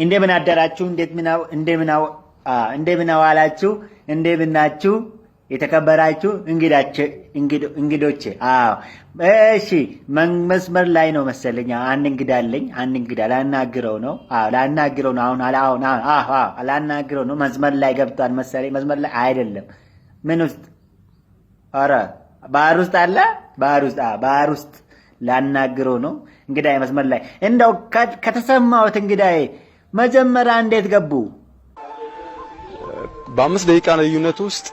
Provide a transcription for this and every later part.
እንደምን አደራችሁ? እንደምን ዋላችሁ? እንደምናችሁ የተከበራችሁ እንግዶቼ? አዎ እሺ፣ መስመር ላይ ነው መሰለኝ። አንድ እንግዳ አለኝ። አንድ እንግዳ ላናግረው ነው። ላናግረው ነው። ላናግረው ነው። መስመር ላይ ገብቷል መሰለኝ። መስመር ላይ አይደለም። ምን ውስጥ? ኧረ ባህር ውስጥ አለ። ባህር ውስጥ ላናግረው ነው። እንግዳዬ መስመር ላይ እንደው ከተሰማሁት እንግዳዬ መጀመሪያ እንዴት ገቡ? በ5 ደቂቃ ልዩነት ውስጥ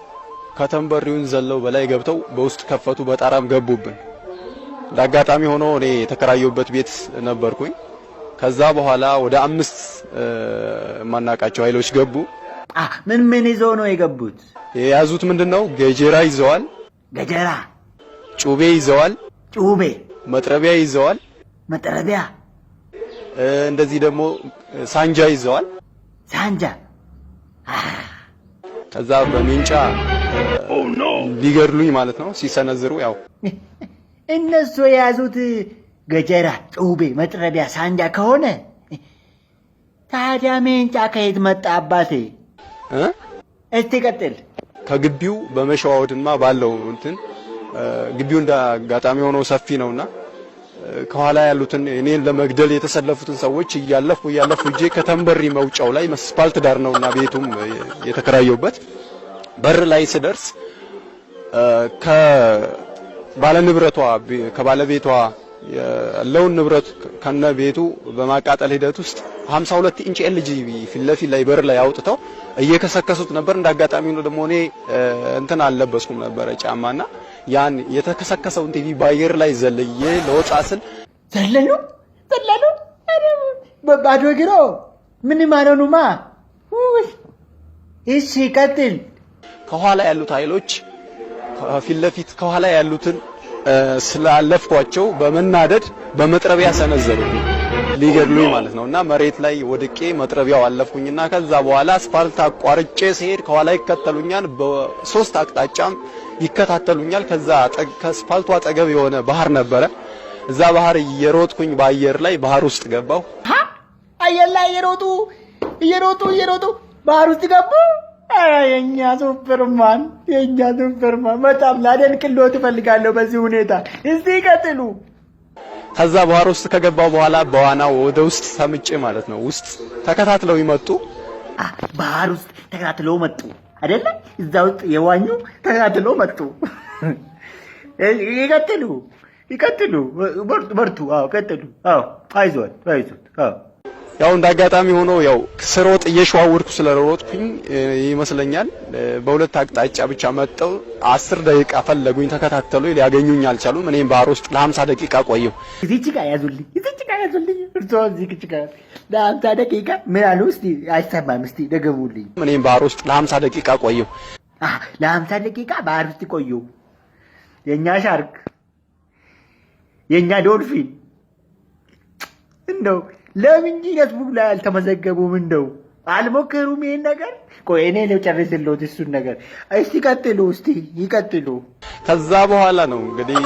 ከተንበሪውን ዘለው በላይ ገብተው በውስጥ ከፈቱ፣ በጣራም ገቡብን። ለአጋጣሚ ሆኖ እኔ የተከራየሁበት ቤት ነበርኩኝ። ከዛ በኋላ ወደ 5 ማናቃቸው ኃይሎች ገቡ። ምን ይዘው ነው የገቡት? የያዙት ምንድነው? ገጀራ ይዘዋል። ገጀራ። ጩቤ ይዘዋል። ጩቤ። መጥረቢያ ይዘዋል። መጥረቢያ። እንደዚህ ደግሞ ሳንጃ ይዘዋል። ሳንጃ። ከዛ በሚንጫ ሊገድሉኝ ማለት ነው ሲሰነዝሩ። ያው እነሱ የያዙት ገጀራ፣ ጩቤ፣ መጥረቢያ፣ ሳንጃ ከሆነ ታዲያ ሚንጫ ከየት መጣ አባቴ? እስቲ ቀጥል። ከግቢው በመሸዋወድማ ባለው እንትን ግቢው እንደ አጋጣሚ ሆኖ ሰፊ ነውና ከኋላ ያሉትን እኔን ለመግደል የተሰለፉትን ሰዎች እያለፉ እጄ ከተንበሪ መውጫው ላይ መስፓልት ዳር ነውና ቤቱም የተከራየውበት በር ላይ ስደርስ ከባለቤቷ ያለውን ንብረት ከነ ቤቱ በማቃጠል ሂደት ውስጥ 52 ኢንች ኤልጂቢ ፊት ለፊት ላይ በር ላይ አውጥተው እየከሰከሱት ነበር። እንዳጋጣሚ ነው ደግሞ እኔ እንትን አልለበስኩም ነበር ጫማና ያን የተከሰከሰውን ቲቪ ባየር ላይ ዘለየ ለወጣ ስል ዘለሉ ባዶ እግሮ ምን ማለኑማ። እሺ ቀጥል። ከኋላ ያሉት ኃይሎች ፊት ለፊት ከኋላ ያሉትን ስላለፍኳቸው በመናደድ በመጥረቢያ ሰነዘሩ ሊገድሉኝ ማለት ነውና መሬት ላይ ወድቄ መጥረቢያው አለፍኩኝና ከዛ በኋላ አስፋልት አቋርጬ ሲሄድ ከኋላ ይከተሉኛል። በ3 አቅጣጫም ይከታተሉኛል። ከዛ ከአስፋልቱ አጠገብ የሆነ ባህር ነበረ። እዛ ባህር እየሮጥኩኝ በአየር ላይ ባህር ውስጥ ገባሁ። አየር ላይ እየሮጡ ባህር ውስጥ ገቡ። የኛ ሱፐርማን በጣም ላደንቅልዎት እፈልጋለሁ በዚህ ሁኔታ። እስቲ ቀጥሉ። ከዛ ባህር ውስጥ ከገባው በኋላ በዋናው ወደ ውስጥ ሰምጬ ማለት ነው ውስጥ ተከታትለው ይመጡ። ባህር ውስጥ ተከታትለው መጡ አይደለ? እዛ ውስጥ የዋኙ ተከታትለው መጡ። ይቀጥሉ። በርቱ። ቀጥሉ። አይዞት። ያው እንዳጋጣሚ ሆኖ ያው ስሮጥ እየሸዋወድኩ ስለሮጥኩኝ ይመስለኛል በሁለት አቅጣጫ ብቻ መጣው 10 ደቂቃ ፈለጉኝ፣ ተከታተሉኝ፣ ሊያገኙኝ አልቻሉም። እኔም ባህር ውስጥ ለ50 ደቂቃ ቆየሁ። እዚህ ጋር ያዙልኝ። እርሶ እዚህ ጋር ለ50 ደቂቃ ምን አሉ? እስቲ አይሰማም። እስቲ ደገሙልኝ። እኔም ባህር ውስጥ ለ50 ደቂቃ ቆየሁ። ለ50 ደቂቃ ባህር ውስጥ ቆየሁ። የኛ ሻርክ፣ የኛ ዶልፊን እንደው ለምን ፌስቡክ ላይ አልተመዘገቡም? እንደው አልሞከሩም ይሄን ነገር? ቆይ እኔ ልጨርስልዎት እሱን ነገር። እስቲ ይቀጥሉ። ከዛ በኋላ ነው እንግዲህ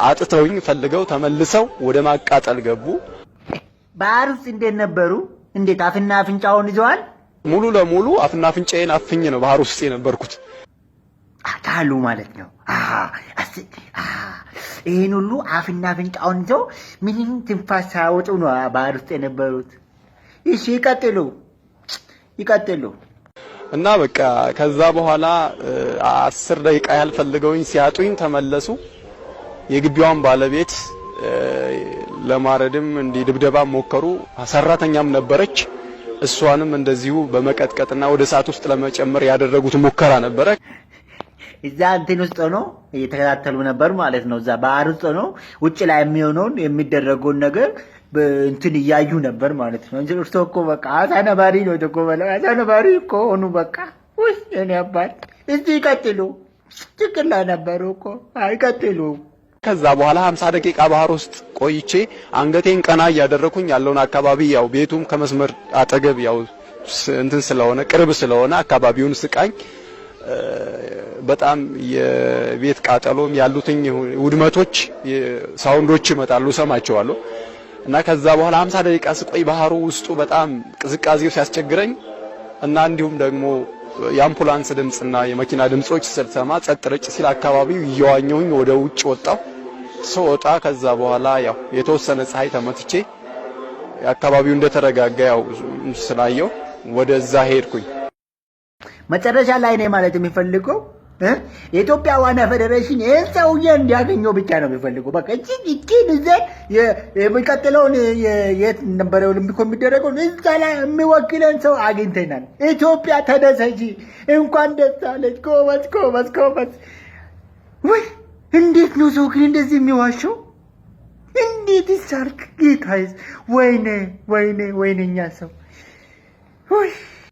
አጥተውኝ ፈልገው ተመልሰው ወደ ማቃጠል ገቡ። ባህር ውስጥ እንዴት ነበሩ? እንዴት አፍና አፍንጫውን ይዘዋል? ሙሉ ለሙሉ አፍና አፍንጫዬን አፍኝ ነው ባህር ውስጥ የነበርኩት። ታሉ ማለት ነው። ይሄን ሁሉ አፍና አፍንጫውን ይዘው ምንም ትንፋሽ ሳያወጡ ነው ባህር ውስጥ የነበሩት። እሺ ይቀጥሉ። እና በቃ ከዛ በኋላ 10 ደቂቃ ያህል ፈልገውኝ ሲያጡኝ ተመለሱ። የግቢዋን ባለቤት ለማረድም እንዲህ ድብደባ ሞከሩ። ሰራተኛም ነበረች። እሷንም እንደዚሁ በመቀጥቀጥና ወደ እሳት ውስጥ ለመጨመር ያደረጉት ሙከራ ነበረ። እዛ እንትን ውስጥ ሆኖ እየተከታተሉ ነበር ማለት ነው። እዛ ባህር ውስጥ ሆኖ ውጭ ላይ የሚሆነውን የሚደረገውን ነገር እንትን እያዩ ነበር ማለት ነው። እንጂ እርሶ እኮ በቃ አሳ ነባሪ ነው እኮ ሆኑ። በቃ እኔ አባት እስቲ ይቀጥሉ። ችግር ላይ ነበሩ እኮ። ይቀጥሉ። ከዛ በኋላ 50 ደቂቃ ባህር ውስጥ ቆይቼ አንገቴን ቀና እያደረኩኝ ያለውን አካባቢ ያው ቤቱም ከመስመር አጠገብ ያው እንትን ስለሆነ ቅርብ ስለሆነ አካባቢውን ስቃኝ በጣም የቤት ቃጠሎም ያሉትኝ ውድመቶች ሳውንዶች ይመጣሉ፣ ሰማቸዋለሁ። እና ከዛ በኋላ 50 ደቂቃ ስቆይ ባህሩ ውስጡ በጣም ቅዝቃዜው ሲያስቸግረኝ እና እንዲሁም ደግሞ የአምቡላንስ ድምጽና የመኪና ድምጾች ስልሰማ ጸጥ ረጭ ሲል አካባቢው እየዋኘሁኝ ወደ ውጭ ወጣሁ። ስወጣ ከዛ በኋላ ያው የተወሰነ ፀሐይ ተመትቼ አካባቢው እንደተረጋጋ ያው ስላየው ወደዛ ሄድኩኝ። መጨረሻ ላይ ነው ማለት የሚፈልገው የኢትዮጵያ ዋና ፌዴሬሽን ይሄን ሰውዬ እንዲያገኘው ብቻ ነው የሚፈልገው። በቃ እቺን እዛ የሚቀጥለውን የት ነበር ኦሎምፒክ የሚደረገው እዛ ላይ የሚወክለን ሰው አግኝተናል። ኢትዮጵያ ተደሰጂ፣ እንኳን ደስ አለች። ጎበዝ ጎበዝ ጎበዝ። ወይ እንዴት ነው ሰው ግን እንደዚህ የሚዋሸው? እንዴት ይሳርክ ጌታዬ! ወይኔ ወይኔ ወይኔኛ ሰው ወይ